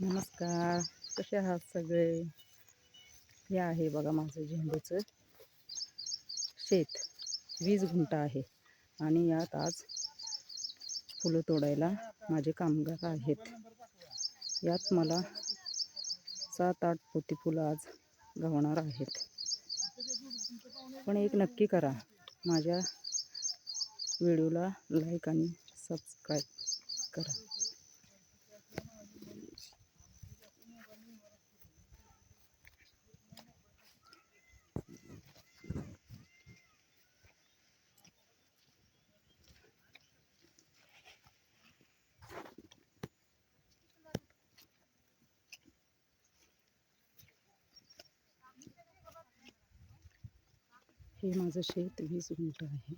नमस्कार. कसे आहात सगळे? हे आहे बघा माझं झेंडूचं शेत. 20 गुंठ आहे आणि यात आज फुलं तोडायला माझे कामगार आहेत. यात मला 7-8 पोती फुलं आज गावणार आहेत. पण एक नक्की करा, माझ्या व्हिडिओला लाईक आणि सबस्क्राईब करा. हे माझं शेत 20 गुंठ आहे.